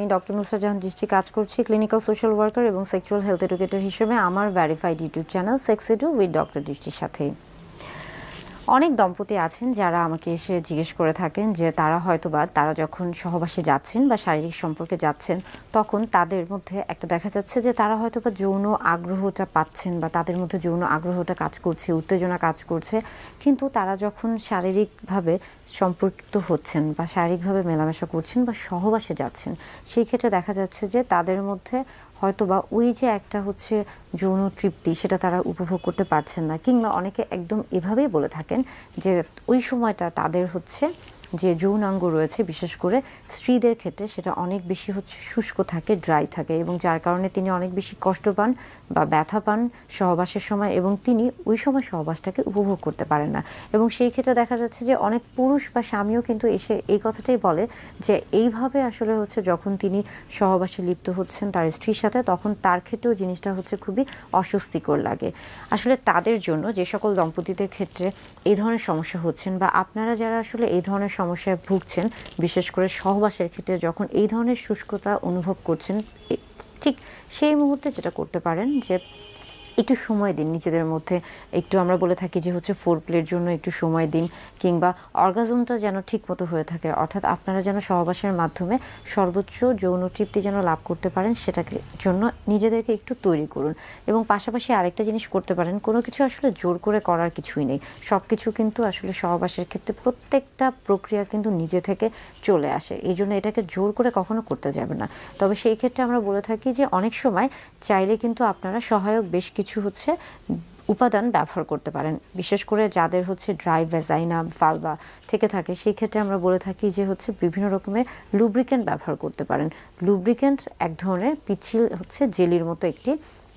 আমি ডক্টর নুসরাত জাহান দৃষ্টি কাজ করছি ক্লিনিক্যাল সোশ্যাল ওয়ার্কার এবং সেক্সুয়াল হেলথ এডুকেটর হিসেবে আমার verified YouTube channel sex edu with doctor দৃষ্টির সাথে। অনেক দম্পতি আছেন যারা আমাকে এসে জিজ্ঞেস করে থাকেন যে তারা যখন সহবাসে যাচ্ছেন বা শারীরিক সম্পর্কে যাচ্ছেন তখন তাদের মধ্যে একটা দেখা যাচ্ছে যে তারা হয়তোবা যৌন আগ্রহটা পাচ্ছেন বা তাদের মধ্যে যৌন আগ্রহটা কাজ করছে, উত্তেজনা কাজ করছে, কিন্তু তারা যখন শারীরিকভাবে সম্পর্কিত হচ্ছেন বা শারীরিকভাবে মেলামেশা করছেন বা সহবাসে যাচ্ছেন সেই ক্ষেত্রে দেখা যাচ্ছে যে তাদের মধ্যে হয়তোবা ওই যে একটা হচ্ছে যৌন তৃপ্তি সেটা তারা উপভোগ করতে পারছেন না, কিংবা অনেকে একদম এভাবেই বলে থাকেন যে ওই সময়টা তাদের হচ্ছে যে যৌনাঙ্গ রয়েছে বিশেষ করে স্ত্রীদের ক্ষেত্রে সেটা অনেক বেশি হচ্ছে শুষ্ক থাকে, ড্রাই থাকে, এবং যার কারণে তিনি অনেক বেশি কষ্ট পান বা ব্যথা পান সহবাসের সময় এবং তিনি ওই সময় সহবাসটাকে উপভোগ করতে পারেন না। এবং সেই ক্ষেত্রে দেখা যাচ্ছে যে অনেক পুরুষ বা স্বামীও কিন্তু এসে এই কথাটাই বলে যে এইভাবে আসলে হচ্ছে যখন তিনি সহবাসে লিপ্ত হচ্ছেন তার স্ত্রীর সাথে তখন তার ক্ষেত্রেও জিনিসটা হচ্ছে খুবই অস্বস্তিকর লাগে। আসলে তাদের জন্য যে সকল দম্পতিদের ক্ষেত্রে এই ধরনের সমস্যা হচ্ছেন বা আপনারা যারা আসলে এই ধরনের সমস্যায় ভুগছেন, বিশেষ করে সহবাসের ক্ষেত্রে যখন এই ধরনের শুষ্কতা অনুভব করছেন, ঠিক সেই মুহূর্তে যেটা করতে পারেন যে একটু সময় দিন নিজেদের মধ্যে। একটু আমরা বলে থাকি যে হচ্ছে ফোরপ্লের জন্য একটু সময় দিন, কিংবা অর্গাজমটা যেন ঠিক মতো হয়ে থাকে, অর্থাৎ আপনারা যেন সহবাসের মাধ্যমে সর্বোচ্চ যৌন তৃপ্তি যেন লাভ করতে পারেন সেটাকে জন্য নিজেদেরকে একটু তৈরি করুন। এবং পাশাপাশি আরেকটা জিনিস করতে পারেন, কোনো কিছু আসলে জোর করে করার কিছুই নেই, সব কিছু কিন্তু আসলে সহবাসের ক্ষেত্রে প্রত্যেকটা প্রক্রিয়া কিন্তু নিজে থেকে চলে আসে, এই জন্য এটাকে জোর করে কখনো করতে যাবে না। তবে সেই ক্ষেত্রে আমরা বলে থাকি যে অনেক সময় চাইলে কিন্তু আপনারা সহায়ক বেশ কিছু হচ্ছে উপাদান ব্যবহার করতে পারেন, বিশেষ করে যাদের হচ্ছে ড্রাই ভ্যাজাইনা ভালভা থেকে থাকে সেই ক্ষেত্রে আমরা বলে থাকি যে হচ্ছে বিভিন্ন রকমের লুব্রিকেন্ট ব্যবহার করতে পারেন। লুব্রিকেন্ট এক ধরনের পিচ্ছিল হচ্ছে জেলির মতো একটি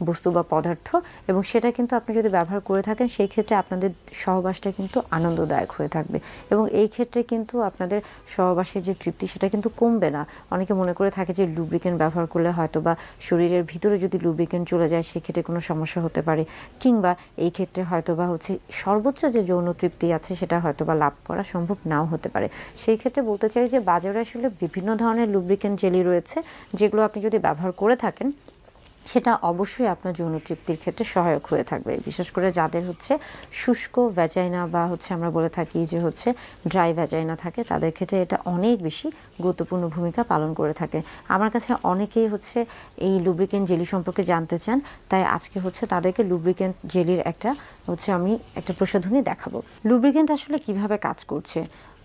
বস্তু বা পদার্থ, এবং সেটা কিন্তু আপনি যদি ব্যবহার করে থাকেন সেই ক্ষেত্রে আপনাদের সহবাসটা কিন্তু আনন্দদায়ক হয়ে থাকবে এবং এই ক্ষেত্রে কিন্তু আপনাদের সহবাসের যে তৃপ্তি সেটা কিন্তু কমবে না। অনেকে মনে করে থাকে যে লুব্রিকেন্ট ব্যবহার করলে হয়তো বা শরীরের ভিতরে যদি লুব্রিকেন্ট চলে যায় সেক্ষেত্রে কোনো সমস্যা হতে পারে, কিংবা এই ক্ষেত্রে হয়তো বা হচ্ছে সর্বোচ্চ যে যৌন তৃপ্তি আছে সেটা হয়তো বা লাভ করা সম্ভব নাও হতে পারে। সেই ক্ষেত্রে বলতে চাই যে বাজারে আসলে বিভিন্ন ধরনের লুব্রিকেন্ট জেলি রয়েছে যেগুলো আপনি যদি ব্যবহার করে থাকেন সেটা অবশ্যই আপনার যৌন তৃপ্তির ক্ষেত্রে সহায়ক হয়ে থাকবে, বিশেষ করে যাদের হচ্ছে শুষ্ক ভ্যাজাইনা বা হচ্ছে আমরা বলে থাকি যে হচ্ছে ড্রাই ভ্যাজাইনা থাকে তাদের ক্ষেত্রে এটা অনেক বেশি গুরুত্বপূর্ণ ভূমিকা পালন করে থাকে। আমার কাছে অনেকেই হচ্ছে এই লুব্রিকেন্ট জেলি সম্পর্কে জানতে চান, তাই আজকে হচ্ছে তাদেরকে লুব্রিকেন্ট জেলির আমি একটা প্রসাধনী দেখাবো। লুব্রিকেন্ট আসলে কিভাবে কাজ করছে,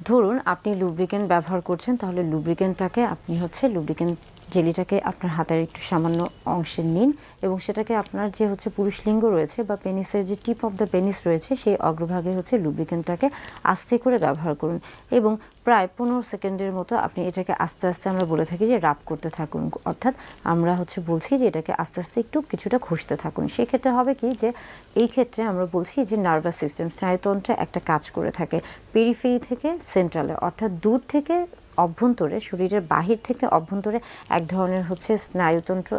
ধরুন আপনি লুব্রিকেন্ট ব্যবহার করছেন, তাহলে লুব্রিকেন্টটাকে আপনি হচ্ছে লুব্রিকেন্ট জেলিটাকে আপনার হাতের একটু সামান্য অংশে নিন এবং সেটাকে আপনার যে হচ্ছে পুরুষ লিঙ্গ রয়েছে বা পেনিসের যে টিপ অফ দ্য পেনিস রয়েছে সেই অগ্রভাগে হচ্ছে লুব্রিকেন্টটাকে আস্তে করে ব্যবহার করুন এবং প্রায় 15 সেকেন্ডের মতো আপনি এটাকে আস্তে আস্তে আমরা বলে থাকি যে রাব করতে থাকুন, অর্থাৎ আমরা হচ্ছে বলছি যে এটাকে আস্তে আস্তে একটু কিছুটা ঘষতে থাকুন। সেক্ষেত্রে হবে কি যে এই ক্ষেত্রে আমরা বলছি যে নার্ভাস সিস্টেম স্নায়ুতন্ত্রে একটা কাজ করে থাকে পেরিফেরি থেকে সেন্ট্রালে, অর্থাৎ দূর থেকে অভ্যন্তরে, শরীরের বাহির থেকে অভ্যন্তরে এক ধরনের হচ্ছে স্নায়ুতন্ত্র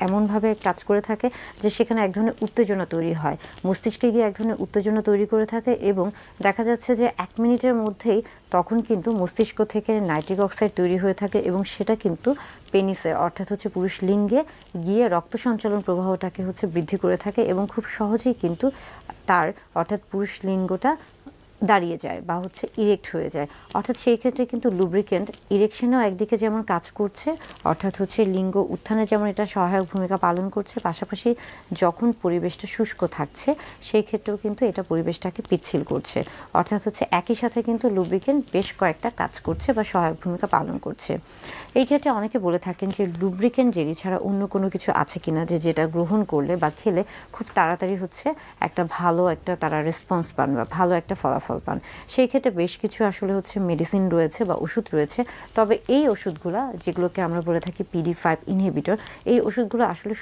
এমনভাবে কাজ করে থাকে যে সেখানে এক ধরনের উত্তেজনা তৈরি হয়, মস্তিষ্কে গিয়ে এক ধরনের উত্তেজনা তৈরি করে থাকে এবং দেখা যাচ্ছে যে 1 মিনিটের মধ্যেই তখন কিন্তু মস্তিষ্ক থেকে নাইট্রিক অক্সাইড তৈরি হয়ে থাকে এবং সেটা কিন্তু পেনিসে অর্থাৎ হচ্ছে পুরুষ লিঙ্গে গিয়ে রক্ত সঞ্চালন প্রবাহটাকে হচ্ছে বৃদ্ধি করে থাকে এবং খুব সহজেই কিন্তু তার অর্থাৎ পুরুষ লিঙ্গটা দাঁড়িয়ে যায় বা হচ্ছে ইরেক্ট হয়ে যায়। অর্থাৎ সেই ক্ষেত্রে কিন্তু লুব্রিকেন্ট ইরেকশনেও একদিকে যেমন কাজ করছে, অর্থাৎ হচ্ছে লিঙ্গ উত্থানে যেমন এটা সহায়ক ভূমিকা পালন করছে, পাশাপাশি যখন পরিবেশটা শুষ্ক থাকছে সেই ক্ষেত্রেও কিন্তু এটা পরিবেশটাকে পিচ্ছিল করছে, অর্থাৎ হচ্ছে একই সাথে কিন্তু লুব্রিকেন্ট বেশ কয়েকটা কাজ করছে বা সহায়ক ভূমিকা পালন করছে। এই ক্ষেত্রে অনেকে বলে থাকেন যে লুব্রিকেন্ট জেলি ছাড়া অন্য কোনো কিছু আছে কিনা যেটা গ্রহণ করলে বা খেলে খুব তাড়াতাড়ি হচ্ছে একটা ভালো একটা তারা রেসপন্স পান বা ভালো একটা ফলাফল পান। সেই ক্ষেত্রে বেশ কিছু আসলে হচ্ছে মেডিসিন রয়েছে বা ওষুধ রয়েছে, তবে এই ওষুধগুলো যেগুলোকে আমরা বলে থাকি PD5 ইনহিবিটর, এই ওষুধগুলো আসলে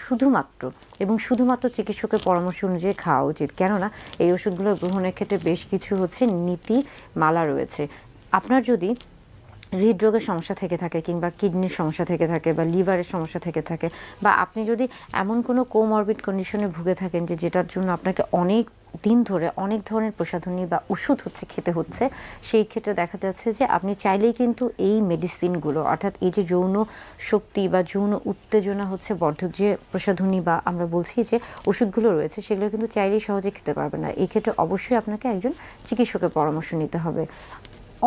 শুধুমাত্র চিকিৎসকের পরামর্শ অনুযায়ী খাওয়া উচিত, কেননা এই ওষুধগুলো গ্রহণের ক্ষেত্রে বেশ কিছু হচ্ছে নীতিমালা রয়েছে। আপনার যদি হৃদরোগের সমস্যা থেকে থাকে কিংবা কিডনির সমস্যা থেকে থাকে বা লিভারের সমস্যা থেকে থাকে, বা আপনি যদি এমন কোনো কোমরবিড কন্ডিশনে ভুগে থাকেন যে যেটার জন্য আপনাকে অনেক দিন ধরে অনেক ধরনের প্রসাধনী বা ওষুধ খেতে হচ্ছে, সেই ক্ষেত্রে দেখা যাচ্ছে যে আপনি চাইলেই কিন্তু এই মেডিসিনগুলো, অর্থাৎ এই যে যৌন শক্তি বা যৌন উত্তেজনা বর্ধক যে প্রসাধনী বা আমরা বলছি যে ওষুধগুলো রয়েছে, সেগুলো কিন্তু চাইলেই সহজে খেতে পারবে না। এই ক্ষেত্রে অবশ্যই আপনাকে একজন চিকিৎসকের পরামর্শ নিতে হবে।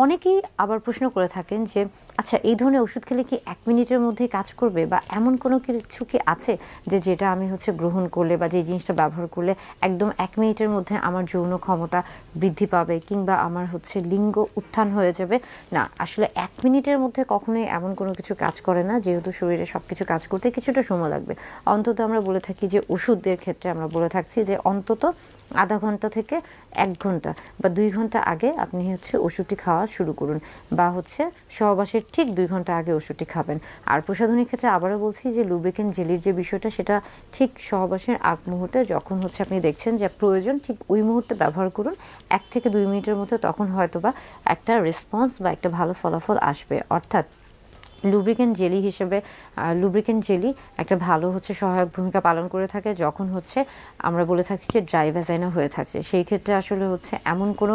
অনেকেই আবার প্রশ্ন করে থাকেন যে আচ্ছা, এই ধরনের ওষুধ খেলে কি 1 মিনিটের মধ্যেই কাজ করবে, বা এমন কোনো কিছু কি আছে যে যেটা আমি গ্রহণ করলে বা যে জিনিসটা ব্যবহার করলে একদম 1 মিনিটের মধ্যে আমার যৌন ক্ষমতা বৃদ্ধি পাবে কিংবা আমার লিঙ্গ উত্থান হয়ে যাবে? না, আসলে 1 মিনিটের মধ্যে কখনোই এমন কোনো কিছু কাজ করে না, যেহেতু শরীরে সব কিছু কাজ করতে কিছুটা সময় লাগবে। অন্তত আমরা বলে থাকি যে ওষুধের ক্ষেত্রে আমরা বলে থাকছি যে অন্তত আধা ঘন্টা থেকে 1 ঘন্টা বা 2 ঘন্টা আগে আপনি ওষুধটি খাওয়া শুরু করুন, বা সহবাসের ঠিক 2 ঘন্টা আগে ওষুধটি খাবেন। আর প্রসাধনীর ক্ষেত্রে আবারও বলছি যে লুব্রিকেন্ট জেলির যে বিষয়টা, সেটা ঠিক সহবাসের আগ মুহূর্তে যখন আপনি দেখছেন যে প্রয়োজন, ঠিক ওই মুহূর্তে ব্যবহার করুন। 1 থেকে 2 মিনিটের মধ্যে তখন হয়তোবা একটা রেসপন্স বা একটা ভালো ফলাফল আসবে। অর্থাৎ লুব্রিকেন্ট জেলি হিসেবে লুব্রিকেন্ট জেলি একটা ভালো সহায়ক ভূমিকা পালন করে থাকে যখন আমরা বলে থাকছি যে ড্রাই ভ্যাজাইনা হয়ে থাকছে। সেই ক্ষেত্রে আসলে এমন কোনো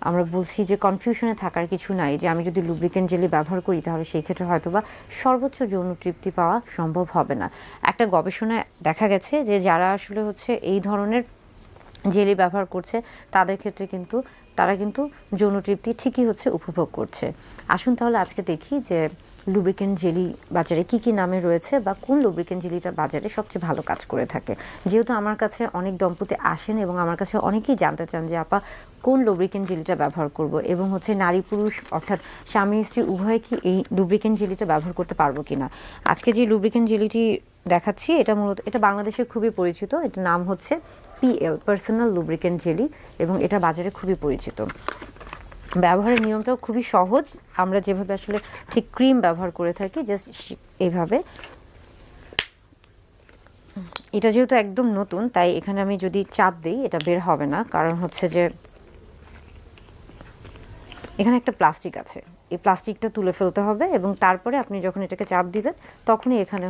আমরা বলছি যে কনফিউশনে থাকার কিছু নাই যে আমি যদি লুব্রিকেন্ট জেলি ব্যবহার করি তাহলে সেই ক্ষেত্রে হয়তোবা সর্বোচ্চ যৌন তৃপ্তি পাওয়া সম্ভব হবে না। একটা গবেষণায় দেখা গেছে যে যারা আসলে এই ধরনের জেলি ব্যবহার করছে তাদের ক্ষেত্রে কিন্তু তারা কিন্তু যৌন তৃপ্তি ঠিকই উপভোগ করছে। আসুন তাহলে আজকে দেখি যে লুব্রিকেন্ট জেলি বাজারে কি কি নামে রয়েছে বা কোন লুব্রিকেন্ট জেলিটা বাজারে সবচেয়ে ভালো কাজ করে থাকে। যেহেতু আমার কাছে অনেক দম্পতি আসেন এবং আমার কাছে অনেকেই জানতে চান যে আপা কোন লুব্রিকেন্ট জেলিটা ব্যবহার করব, এবং নারী পুরুষ অর্থাৎ স্বামী স্ত্রী উভয়ে কি এই লুব্রিকেন্ট জেলিটা ব্যবহার করতে পারবো কিনা। আজকে যে লুব্রিকেন্ট জেলিটি দেখাচ্ছি এটা মূলত এটা বাংলাদেশে খুবই পরিচিত। এটার নাম PL পার্সোনাল লুব্রিকেন্ট জেলি, এবং এটা বাজারে খুবই পরিচিত। ব্যবহারের নিয়মটাও খুবই সহজ। আমরা যেভাবে আসলে ঠিক ক্রিম ব্যবহার করে থাকি, জাস্ট এইভাবে। এটা যেহেতু একদম নতুন, তাই এখানে আমি যদি চাপ দিই এটা বের হবে না, কারণ যে এখানে একটা প্লাস্টিক আছে, এই প্লাস্টিকটা তুলে ফেলতে হবে এবং তারপরে আপনি যখন এটাকে চাপ দিবেন তখনই এখানে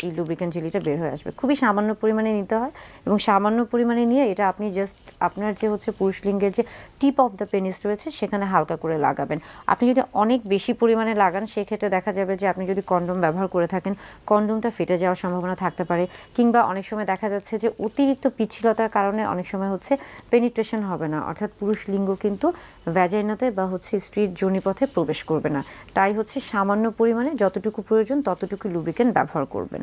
এই লুব্রিকেন্ট জেলিটা বের হয়ে আসবে। খুবই সামান্য পরিমাণে নিতে হয় এবং সামান্য পরিমাণে নিয়ে এটা আপনি জাস্ট আপনার যে পুরুষ লিঙ্গের যে টিপ অফ দ্য পেনিস রয়েছে সেখানে হালকা করে লাগাবেন। আপনি যদি অনেক বেশি পরিমাণে লাগান সেক্ষেত্রে দেখা যাবে যে আপনি যদি কন্ডোম ব্যবহার করে থাকেন কন্ডোমটা ফেটে যাওয়ার সম্ভাবনা থাকতে পারে, কিংবা অনেক সময় দেখা যাচ্ছে যে অতিরিক্ত পিচ্ছিলতার কারণে অনেক সময় পেনিট্রেশন হবে না, অর্থাৎ পুরুষ লিঙ্গ কিন্তু ভ্যাজাইনাতে বা স্ত্রীর যোনিপথে প্রবেশ করবে না। তাই সামান্য পরিমাণে যতটুকু প্রয়োজন ততটুকু লুব্রিকেন্ট ব্যবহার করবেন।